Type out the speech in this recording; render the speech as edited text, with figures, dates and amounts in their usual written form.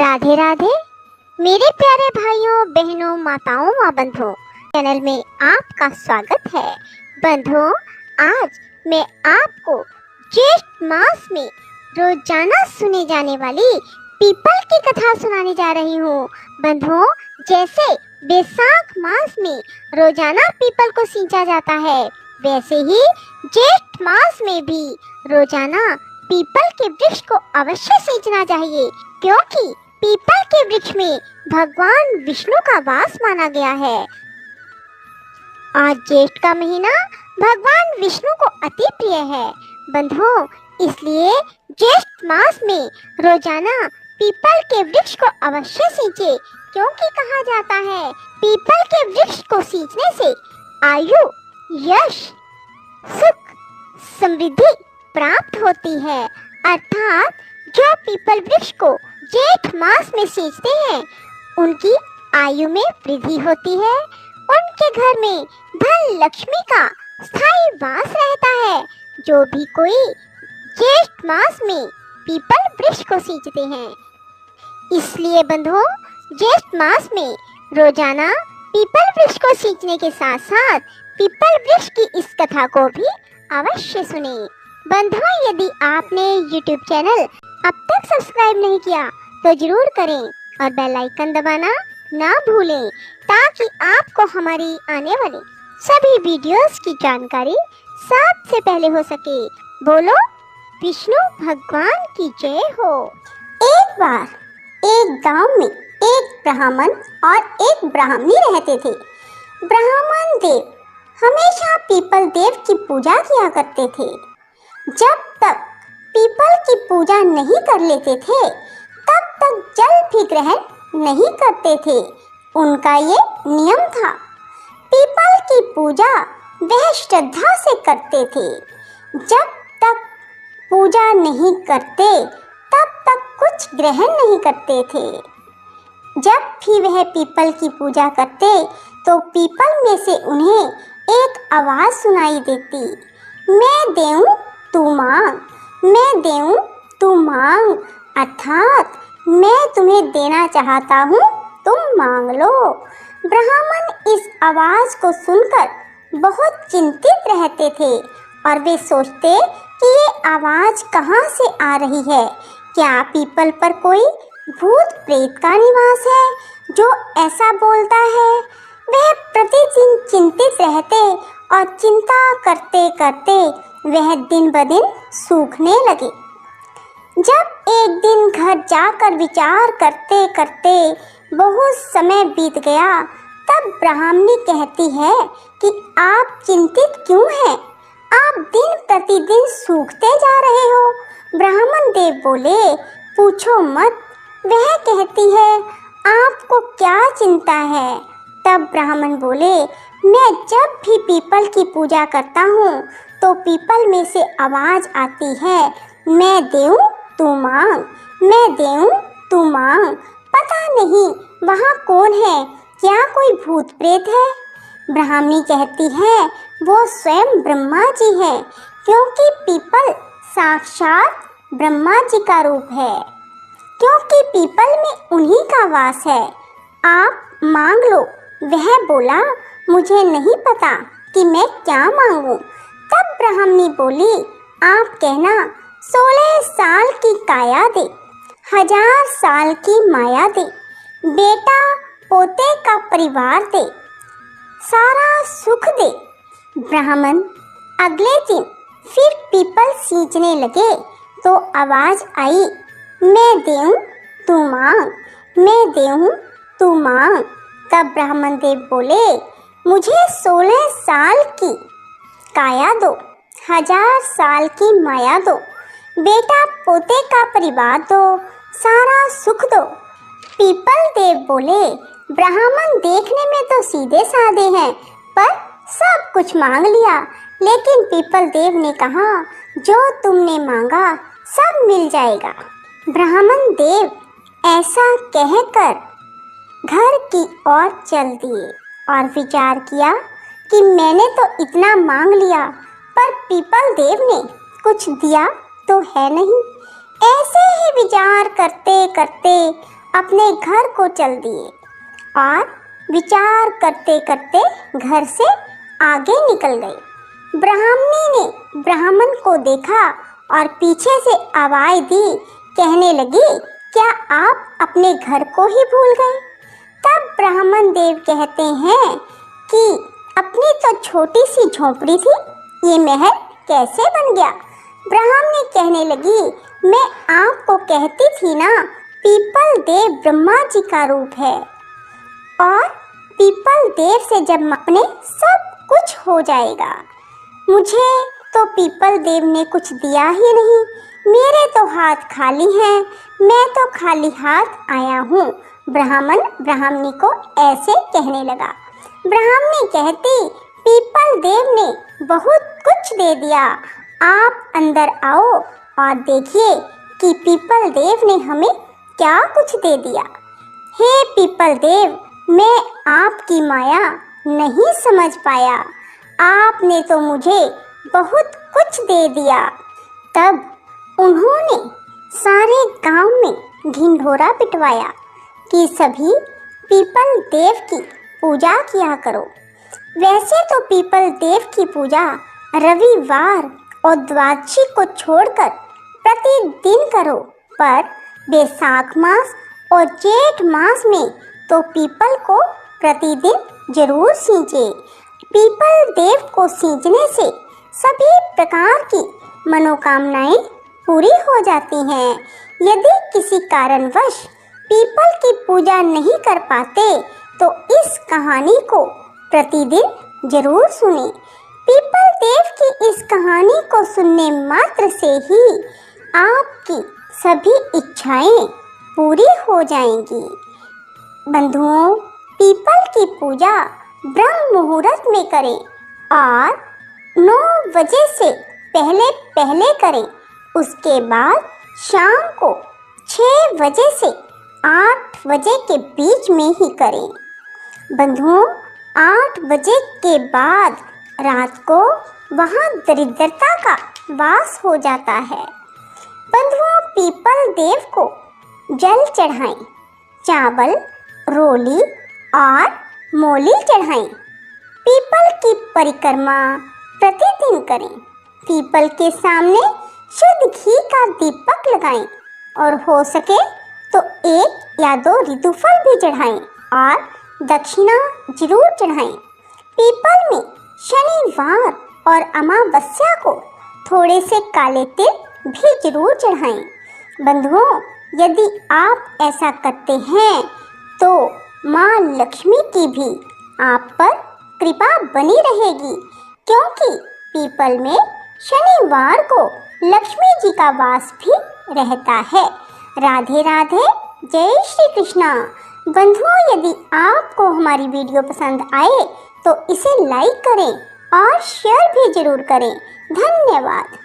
राधे राधे मेरे प्यारे भाइयों बहनों माताओं व बंधुओं, चैनल में आपका स्वागत है। बंधुओं, आज मैं आपको ज्येष्ठ मास में रोजाना सुने जाने वाली पीपल की कथा सुनाने जा रही हूँ। बंधुओं, जैसे बैसाख मास में रोजाना पीपल को सींचा जाता है, वैसे ही ज्येष्ठ मास में भी रोजाना पीपल के वृक्ष को अवश्य सींचना चाहिए, क्योंकि पीपल के वृक्ष में भगवान विष्णु का वास माना गया है। आज ज्येष्ठ का महीना भगवान विष्णु को अति प्रिय है। बंधुओं, इसलिए ज्येष्ठ मास में रोजाना पीपल के वृक्ष को अवश्य सींचे, क्योंकि कहा जाता है पीपल के वृक्ष को सींचने से आयु, यश, सुख, समृद्धि प्राप्त होती है। अर्थात जो पीपल वृक्ष को जेठ मास में सींचते हैं, उनकी आयु में वृद्धि होती है, उनके घर में धन लक्ष्मी का स्थायी वास रहता है। जो भी कोई जेठ मास में पीपल वृक्ष को सींचते हैं, इसलिए बंधुओं, जेठ मास में रोजाना पीपल वृक्ष को सींचने के साथ साथ पीपल वृक्ष की इस कथा को भी अवश्य सुने। बंधुओं, यदि आपने YouTube चैनल अब तक सब्सक्राइब नहीं किया तो जरूर करें और बेल आइकन दबाना ना भूलें, ताकि आपको हमारी आने वाली सभी वीडियोस की जानकारी सबसे पहले हो सके। बोलो विष्णु भगवान की जय हो। एक बार एक गांव में एक ब्राह्मण और एक ब्राह्मणी रहते थे। ब्राह्मण देव हमेशा पीपल देव की पूजा किया करते थे। जब तक पीपल की पूजा नहीं कर लेते थे, तब तक जल भी ग्रहण नहीं करते थे। उनका ये नियम था। पीपल की पूजा वह श्रद्धा से करते थे। जब तक पूजा नहीं करते, तब तक कुछ ग्रहण नहीं करते थे। जब भी वह पीपल की पूजा करते, तो पीपल में से उन्हें एक आवाज सुनाई देती, मैं देऊं तू मांग, मैं देऊं तू मांग। अर्थात मैं तुम्हें देना चाहता हूँ, तुम मांग लो। ब्राह्मण इस आवाज को सुनकर बहुत चिंतित रहते थे और वे सोचते कि ये आवाज कहाँ से आ रही है। क्या पीपल पर कोई भूत प्रेत का निवास है जो ऐसा बोलता है? वह प्रतिदिन चिंतित रहते और चिंता करते करते वह दिन ब दिन सूखने लगे। जब एक दिन घर जाकर विचार करते करते बहुत समय बीत गया, तब ब्राह्मणी कहती है कि आप चिंतित क्यों हैं? आप दिन प्रतिदिन सूखते जा रहे हो। ब्राह्मण देव बोले, पूछो मत। वह कहती है, आपको क्या चिंता है? तब ब्राह्मण बोले, मैं जब भी पीपल की पूजा करता हूँ, तो पीपल में से आवाज आती है, मैं देऊं तू मांग, मैं देऊं तू मांग। पता नहीं वहाँ कौन है, क्या कोई भूत प्रेत है? ब्राह्मणी कहती है, वो स्वयं ब्रह्मा जी है, क्योंकि पीपल साक्षात ब्रह्मा जी का रूप है, क्योंकि पीपल में उन्हीं का वास है। आप मांग लो। वह बोला, मुझे नहीं पता कि मैं क्या मांगूं। तब ब्राह्मणी बोली, आप कहना 16 साल की काया दे, 1000 साल की माया दे, बेटा पोते का परिवार दे, सारा सुख दे। ब्राह्मण अगले दिन फिर पीपल सींचने लगे, तो आवाज आई, मैं देऊं तू मांग, मैं देऊं तू मांग। तब ब्राह्मण देव बोले, मुझे 16 साल की काया दो, 1000 साल की माया दो, बेटा पोते का परिवार दो, सारा सुख दो। पीपल देव बोले, ब्राह्मण देखने में तो सीधे साधे हैं, पर सब कुछ मांग लिया। लेकिन पीपल देव ने कहा, जो तुमने मांगा सब मिल जाएगा। ब्राह्मण देव ऐसा कहकर घर की ओर चल दिए और विचार किया कि मैंने तो इतना मांग लिया, पर पीपल देव ने कुछ दिया तो है नहीं। ऐसे ही विचार करते करते अपने घर को चल दिए और विचार करते करते घर से आगे निकल गए। ब्राह्मणी ने ब्राह्मण को देखा और पीछे से आवाज़ दी, कहने लगी, क्या आप अपने घर को ही भूल गए? तब ब्राह्मण देव कहते हैं कि अपनी तो छोटी सी झोपड़ी थी, ये महल कैसे बन गया? ब्राह्मणी कहने लगी, मैं आपको कहती थी ना, पीपल देव ब्रह्मा जी का रूप है और पीपल देव से जब अपने सब कुछ हो जाएगा। मुझे तो पीपल देव ने कुछ दिया ही नहीं, मेरे तो हाथ खाली हैं, मैं तो खाली हाथ आया हूँ। ब्राह्मण ब्राह्मणी को ऐसे कहने लगा। ब्राह्मणी कहती, पीपल देव ने बहुत कुछ दे दिया, आप अंदर आओ और देखिए कि पीपल देव ने हमें क्या कुछ दे दिया। हे पीपल देव, मैं आपकी माया नहीं समझ पाया, आपने तो मुझे बहुत कुछ दे दिया। तब उन्होंने सारे गांव में ढिंढोरा पिटवाया कि सभी पीपल देव की पूजा किया करो। वैसे तो पीपल देव की पूजा रविवार और द्वादशी को छोड़कर प्रतिदिन करो, पर बैसाख मास और जेठ मास में तो पीपल को प्रतिदिन जरूर सींचे। पीपल देव को सींचने से सभी प्रकार की मनोकामनाएं पूरी हो जाती हैं। यदि किसी कारणवश पीपल की पूजा नहीं कर पाते तो इस कहानी को प्रतिदिन जरूर सुने। पीपल देव की इस कहानी को सुनने मात्र से ही आपकी सभी इच्छाएं पूरी हो जाएंगी। बंधुओं, पीपल की पूजा ब्रह्म मुहूर्त में करें और 9 बजे से पहले पहले करें। उसके बाद शाम को 6 बजे से 8 बजे के बीच में ही करें। बंधुओं, 8 बजे के बाद रात को वहाँ दरिद्रता का वास हो जाता है। बंधुओं, पीपल देव को जल चढ़ाएं, चावल, रोली और मोली चढ़ाएं। पीपल की परिक्रमा प्रतिदिन करें। पीपल के सामने शुद्ध घी का दीपक लगाएं और हो सके तो 1 या 2 ऋतुफल भी चढ़ाएं और दक्षिणा जरूर चढ़ाएं। पीपल में शनिवार और अमावस्या को थोड़े से काले तिल भी जरूर चढ़ाएं। बंधुओं, यदि आप ऐसा करते हैं तो माँ लक्ष्मी की भी आप पर कृपा बनी रहेगी, क्योंकि पीपल में शनिवार को लक्ष्मी जी का वास भी रहता है। राधे राधे, जय श्री कृष्णा। बंधुओं, यदि आपको हमारी वीडियो पसंद आए तो इसे लाइक करें और शेयर भी जरूर करें। धन्यवाद।